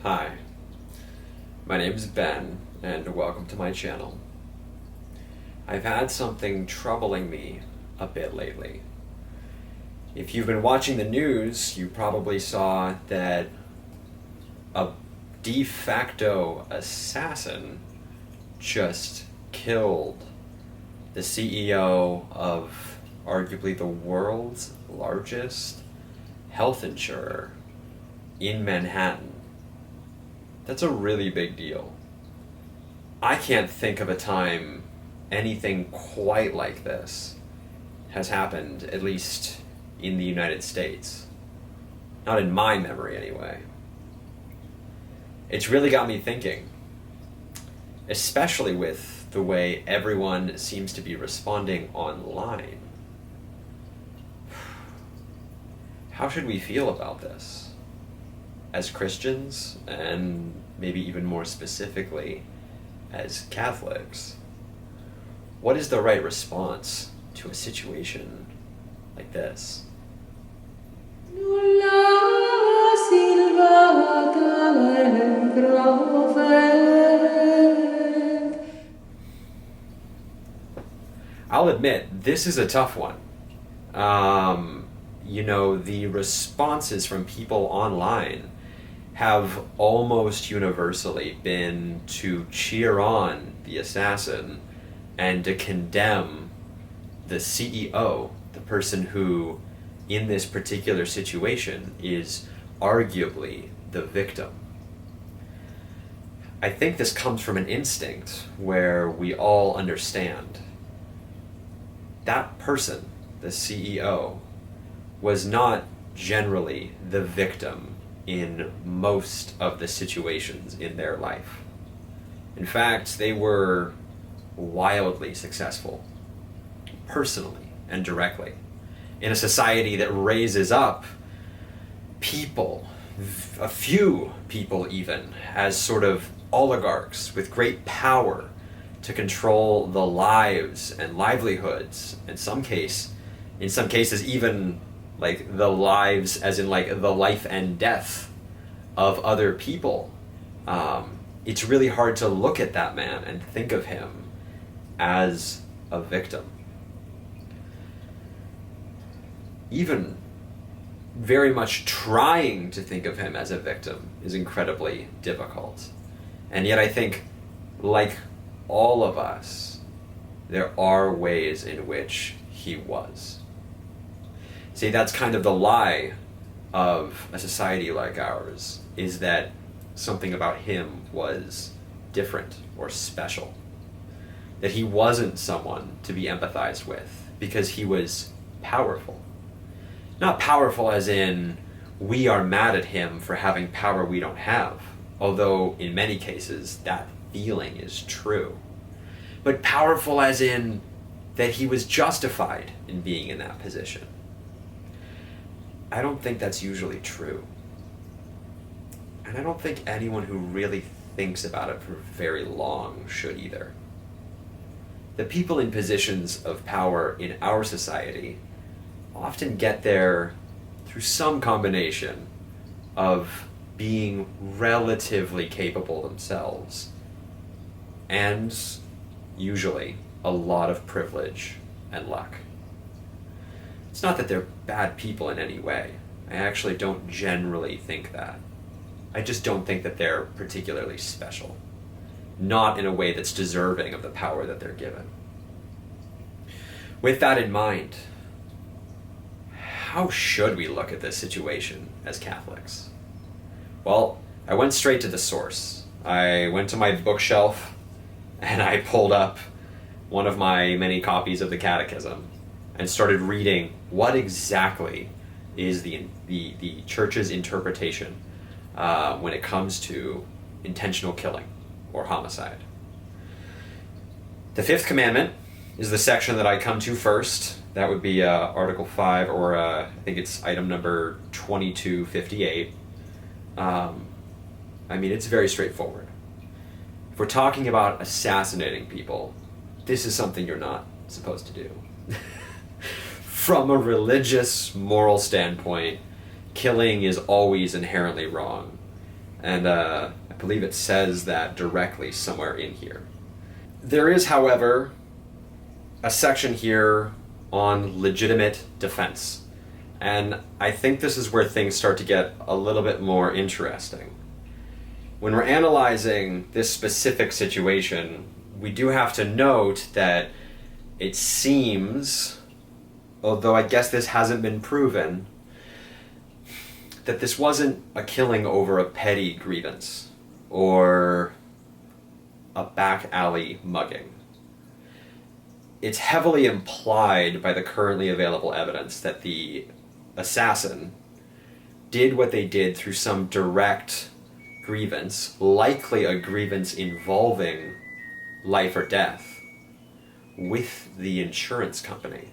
Hi, my name is Ben, and welcome to my channel. I've had something troubling me a bit lately. If you've been watching the news, you probably saw that a de facto assassin just killed the CEO of arguably the world's largest health insurer in Manhattan. That's a really big deal. I can't think of a time anything quite like this has happened, at least in the United States. Not in my memory, anyway. It's really got me thinking, especially with the way everyone seems to be responding online. How should we feel about this? As Christians, and maybe even more specifically, as Catholics? What is the right response to a situation like this? I'll admit, this is a tough one. The responses from people online have almost universally been to cheer on the assassin and to condemn the CEO, the person who, in this particular situation, is arguably the victim. I think this comes from an instinct where we all understand that person, the CEO, was not generally the victim in most of the situations in their life. In fact, they were wildly successful, personally and directly, in a society that raises up people, a few people even, as sort of oligarchs with great power to control the lives and livelihoods, in some cases even like the lives as in like the life and death of other people. It's really hard to look at that man and think of him as a victim. Even very much trying to think of him as a victim is incredibly difficult. And yet I think, like all of us, there are ways in which he was. See, that's kind of the lie of a society like ours, is that something about him was different or special. That he wasn't someone to be empathized with because he was powerful. Not powerful as in we are mad at him for having power we don't have, although in many cases that feeling is true. But powerful as in that he was justified in being in that position. I don't think that's usually true. And I don't think anyone who really thinks about it for very long should either. The people in positions of power in our society often get there through some combination of being relatively capable themselves and usually a lot of privilege and luck. It's not that they're bad people in any way. I actually don't generally think that. I just don't think that they're particularly special. Not in a way that's deserving of the power that they're given. With that in mind, how should we look at this situation as Catholics? Well, I went straight to the source. I went to my bookshelf and I pulled up one of my many copies of the Catechism and started reading what exactly is the Church's interpretation when it comes to intentional killing or homicide. The fifth commandment is the section that I come to first. That would be Article 5, or I think it's item number 2258. It's very straightforward. If we're talking about assassinating people, this is something you're not supposed to do. From a religious, moral standpoint, killing is always inherently wrong. And I believe it says that directly somewhere in here. There is, however, a section here on legitimate defense. And I think this is where things start to get a little bit more interesting. When we're analyzing this specific situation, we do have to note that it seems, although I guess this hasn't been proven, that this wasn't a killing over a petty grievance or a back alley mugging. It's heavily implied by the currently available evidence that the assassin did what they did through some direct grievance, likely a grievance involving life or death, with the insurance company.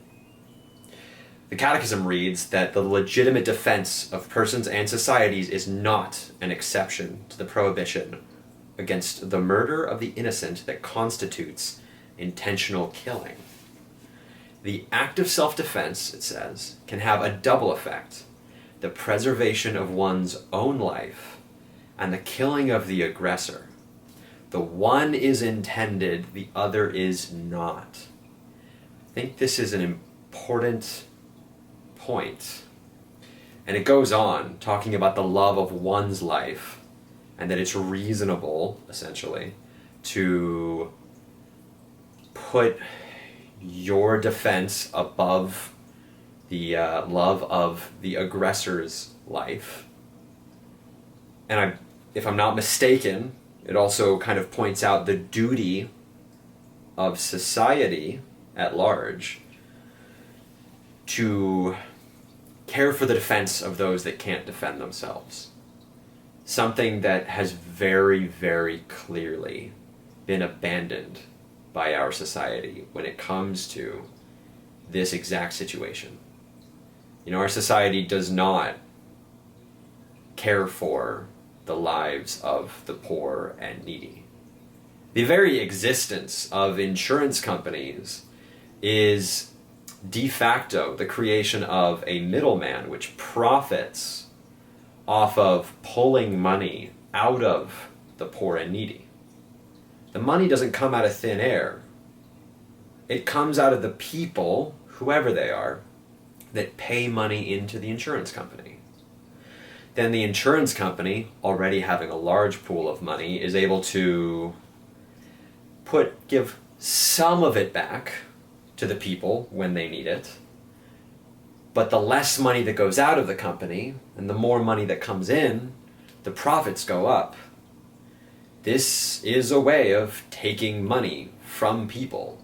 The Catechism reads that the legitimate defense of persons and societies is not an exception to the prohibition against the murder of the innocent that constitutes intentional killing. The act of self-defense, it says, can have a double effect: the preservation of one's own life and the killing of the aggressor. The one is intended, the other is not. I think this is an important point. And it goes on, talking about the love of one's life, and that it's reasonable, essentially, to put your defense above the love of the aggressor's life. And if I'm not mistaken, it also kind of points out the duty of society at large to care for the defense of those that can't defend themselves. Something that has very, very clearly been abandoned by our society when it comes to this exact situation. You know, our society does not care for the lives of the poor and needy. The very existence of insurance companies is de facto the creation of a middleman which profits off of pulling money out of the poor and needy. The money doesn't come out of thin air. It comes out of the people, whoever they are, that pay money into the insurance company. Then the insurance company, already having a large pool of money, is able to give some of it back to the people when they need it. But the less money that goes out of the company and the more money that comes in, the profits go up. This is a way of taking money from people.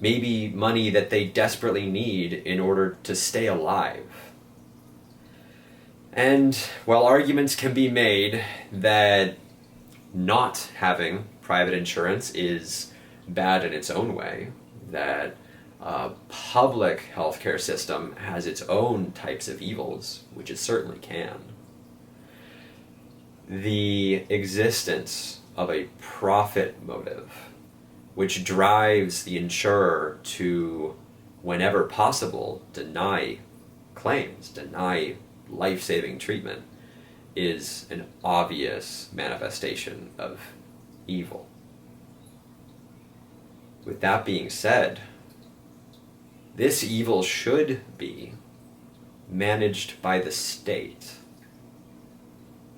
Maybe money that they desperately need in order to stay alive. And while arguments can be made that not having private insurance is bad in its own way, that a public healthcare system has its own types of evils, which it certainly can, the existence of a profit motive which drives the insurer to, whenever possible, deny claims, deny life-saving treatment, is an obvious manifestation of evil. With that being said, this evil should be managed by the state.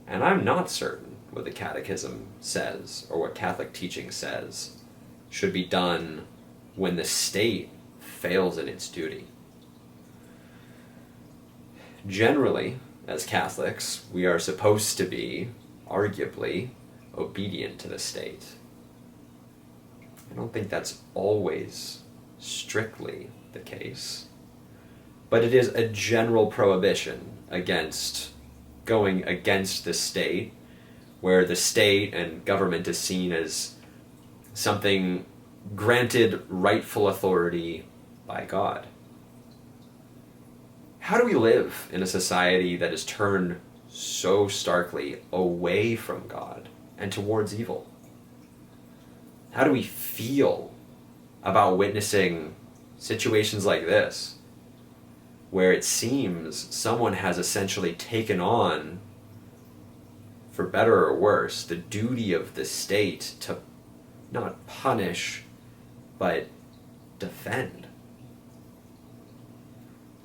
And I'm not certain what the Catechism says, or what Catholic teaching says, should be done when the state fails in its duty. Generally, as Catholics, we are supposed to be, arguably, obedient to the state. I don't think that's always strictly the case, but it is a general prohibition against going against the state, where the state and government is seen as something granted rightful authority by God. How do we live in a society that is turned so starkly away from God and towards evil? How do we feel about witnessing situations like this, where it seems someone has essentially taken on for better or worse, the duty of the state to not punish, but defend.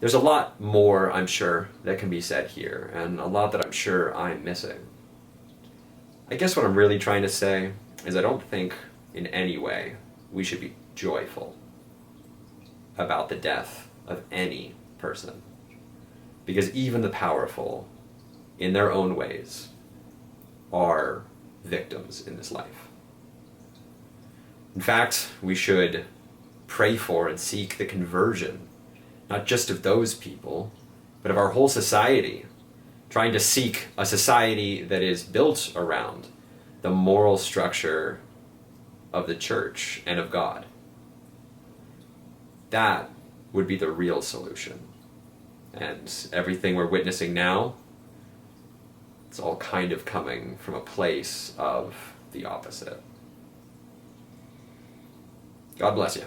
There's a lot more, I'm sure, that can be said here, and a lot that I'm sure I'm missing. I guess what I'm really trying to say is I don't think in any way we should be joyful about the death of any person. Because even the powerful, in their own ways, are victims in this life. In fact, we should pray for and seek the conversion, not just of those people, but of our whole society, trying to seek a society that is built around the moral structure of the church and of God. That would be the real solution. And everything we're witnessing now, it's all kind of coming from a place of the opposite. God bless you.